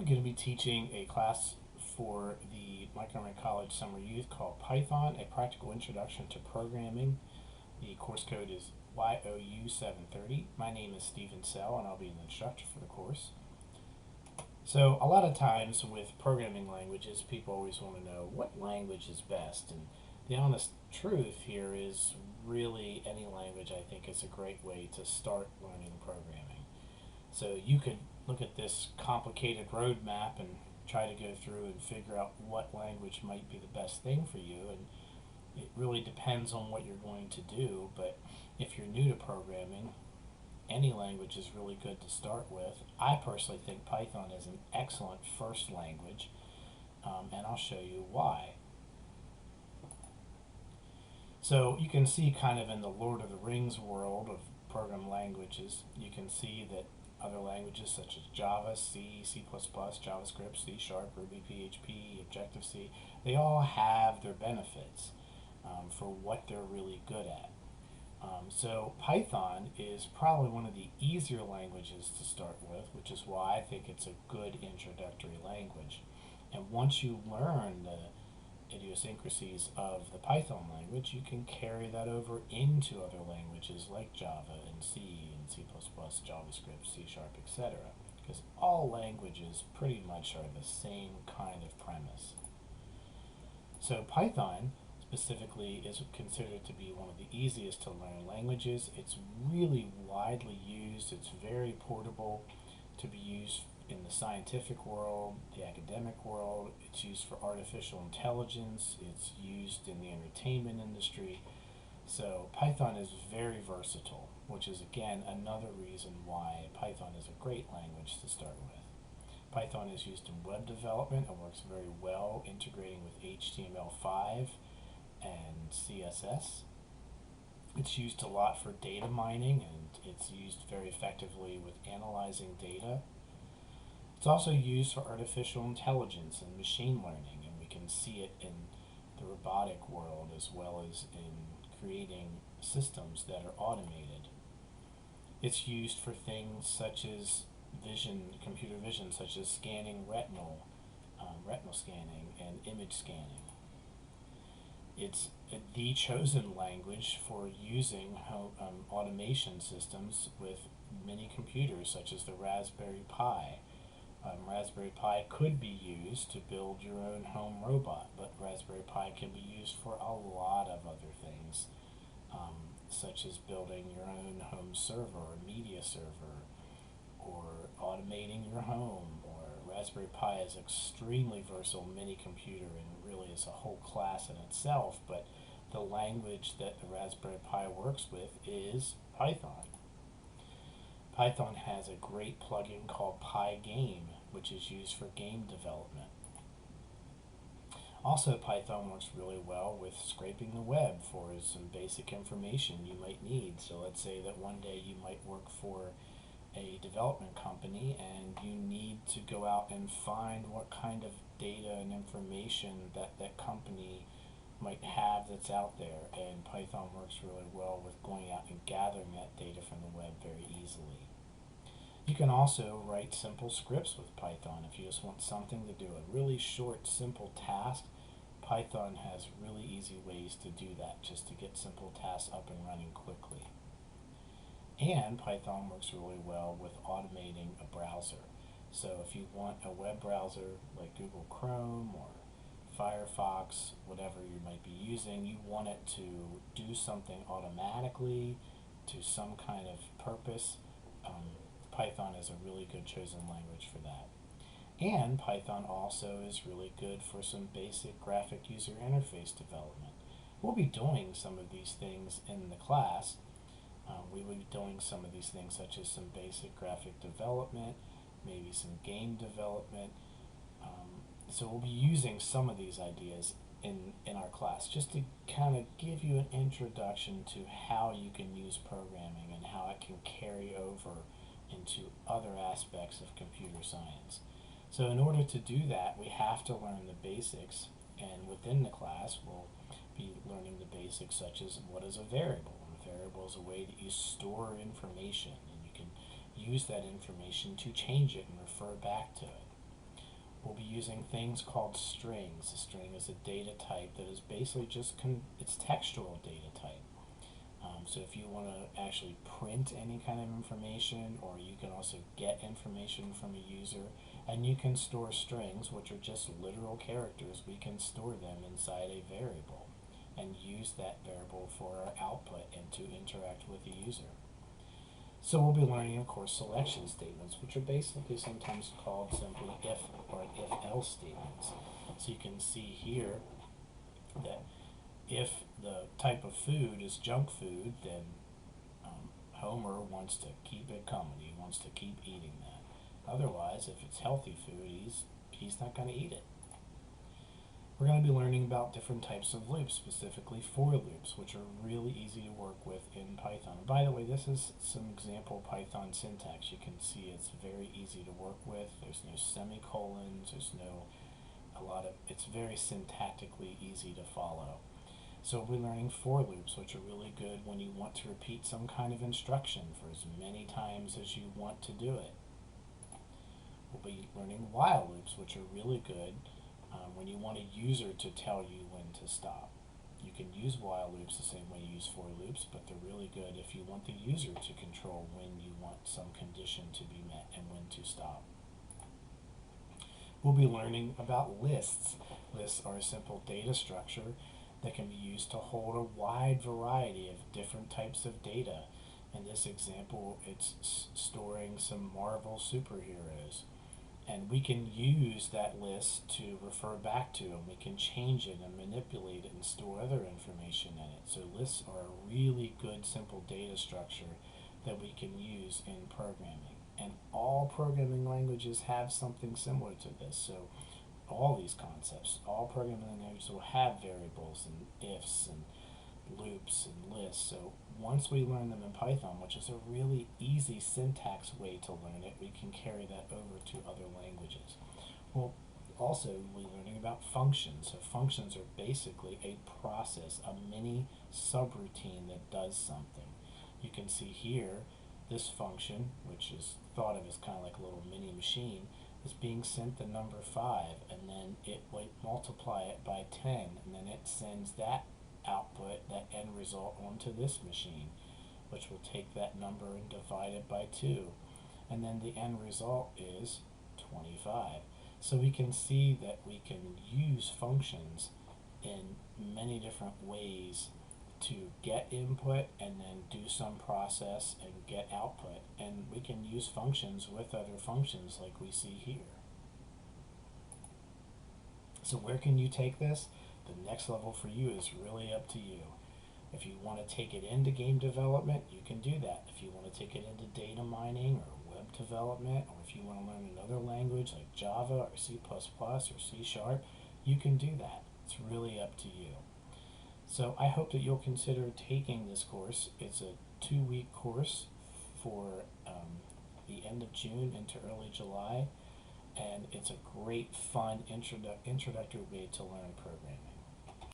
I'm going to be teaching a class for the Montgomery College Summer Youth called Python, a Practical Introduction to Programming. The course code is You730. My name is Stephen Sell, and I'll be an instructor for the course. So a lot of times with programming languages, people always want to know what language is best. And the honest truth here is really any language, I think, is a great way to start learning programming. So you could look at this complicated roadmap and try to go through and figure out what language might be the best thing for you, and it really depends on what you're going to do. But if you're new to programming, any language is really good to start with. I personally think Python is an excellent first language, and I'll show you why. So you can see kind of in the Lord of the Rings world of program languages, you can see that other languages such as Java, C, C++, JavaScript, C#, Ruby, PHP, Objective-C, they all have their benefits for what they're really good at. So Python is probably one of the easier languages to start with, which is why I think it's a good introductory language. And once you learn the idiosyncrasies of the Python language, you can carry that over into other languages like Java and C and C++, JavaScript, C#, etc. Because all languages pretty much are the same kind of premise. So Python specifically is considered to be one of the easiest to learn languages. It's really widely used. It's very portable to be used in the scientific world, the academic world. It's used for artificial intelligence. It's used in the entertainment industry. So Python is very versatile, which is again another reason why Python is a great language to start with. Python is used in web development and works very well integrating with HTML5 and CSS. It's used a lot for data mining, and it's used very effectively with analyzing data. It's also used for artificial intelligence and machine learning, and we can see it in the robotic world as well as in creating systems that are automated. It's used for things such as computer vision, such as scanning retinal scanning and image scanning. It's the chosen language for using automation systems with many computers, such as the Raspberry Pi. Raspberry Pi could be used to build your own home robot, but Raspberry Pi can be used for a lot of other things, such as building your own home server or media server, or automating your home. Or Raspberry Pi is extremely versatile mini computer and really is a whole class in itself, but the language that the Raspberry Pi works with is Python. Python has a great plugin called Pygame, which is used for game development. Also, Python works really well with scraping the web for some basic information you might need. So let's say that one day you might work for a development company and you need to go out and find what kind of data and information that company might have that's out there, and Python works really well with going out and gathering that data from the web very easily. You can also write simple scripts with Python if you just want something to do a really short, simple task. Python has really easy ways to do that, just to get simple tasks up and running quickly. And Python works really well with automating a browser. So if you want a web browser like Google Chrome or Firefox, whatever you might be using, you want it to do something automatically to some kind of purpose, Python is a really good chosen language for that. And Python also is really good for some basic graphic user interface development. We'll be doing some of these things in the class. We will be doing some of these things such as some basic graphic development, maybe some game development. So we'll be using some of these ideas in our class just to kind of give you an introduction to how you can use programming and how it can carry over into other aspects of computer science. So in order to do that, we have to learn the basics, and within the class we'll be learning the basics such as what is a variable. A variable is a way that you store information, and you can use that information to change it and refer back to it. We'll be using things called strings. A string is a data type that is basically just it's textual data type. So if you want to actually print any kind of information, or you can also get information from a user, and you can store strings, which are just literal characters. We can store them inside a variable and use that variable for our output and to interact with the user. So we'll be learning, of course, selection statements, which are basically sometimes called simply if or if-else statements. So you can see here that if the type of food is junk food, then Homer wants to keep it coming. He wants to keep eating that. Otherwise, if it's healthy food, he's not going to eat it. We're going to be learning about different types of loops, specifically for loops, which are really easy to work with in Python. And by the way, this is some example Python syntax. You can see it's very easy to work with. There's no semicolons. It's very syntactically easy to follow. So we're learning for loops, which are really good when you want to repeat some kind of instruction for as many times as you want to do it. We'll be learning while loops, which are really good when you want a user to tell you when to stop. You can use while loops the same way you use for loops, but they're really good if you want the user to control when you want some condition to be met and when to stop. We'll be learning about lists. Lists are a simple data structure that can be used to hold a wide variety of different types of data. In this example, it's storing some Marvel superheroes. And we can use that list to refer back to, and we can change it and manipulate it and store other information in it. So lists are a really good simple data structure that we can use in programming. And all programming languages have something similar to this. So all these concepts, all programming languages will have variables and ifs and loops and lists. So once we learn them in Python, which is a really easy syntax way to learn it, we can carry that over to other languages. We'll also be learning about functions. So functions are basically a process, a mini subroutine that does something. You can see here this function, which is thought of as kind of like a little mini machine, is being sent the number 5, and then it will multiply it by 10, and then it sends that output, that end result, onto this machine, which will take that number and divide it by 2, and then the end result is 25. So we can see that we can use functions in many different ways to get input and then do some process and get output, and we can use functions with other functions like we see here. So where can you take this? The next level for you is really up to you. If you want to take it into game development, you can do that. If you want to take it into data mining or web development, or if you want to learn another language like Java or C++ or C#, you can do that. It's really up to you. So I hope that you'll consider taking this course. It's a 2-week course for the end of June into early July, and it's a great, fun, introductory way to learn programming.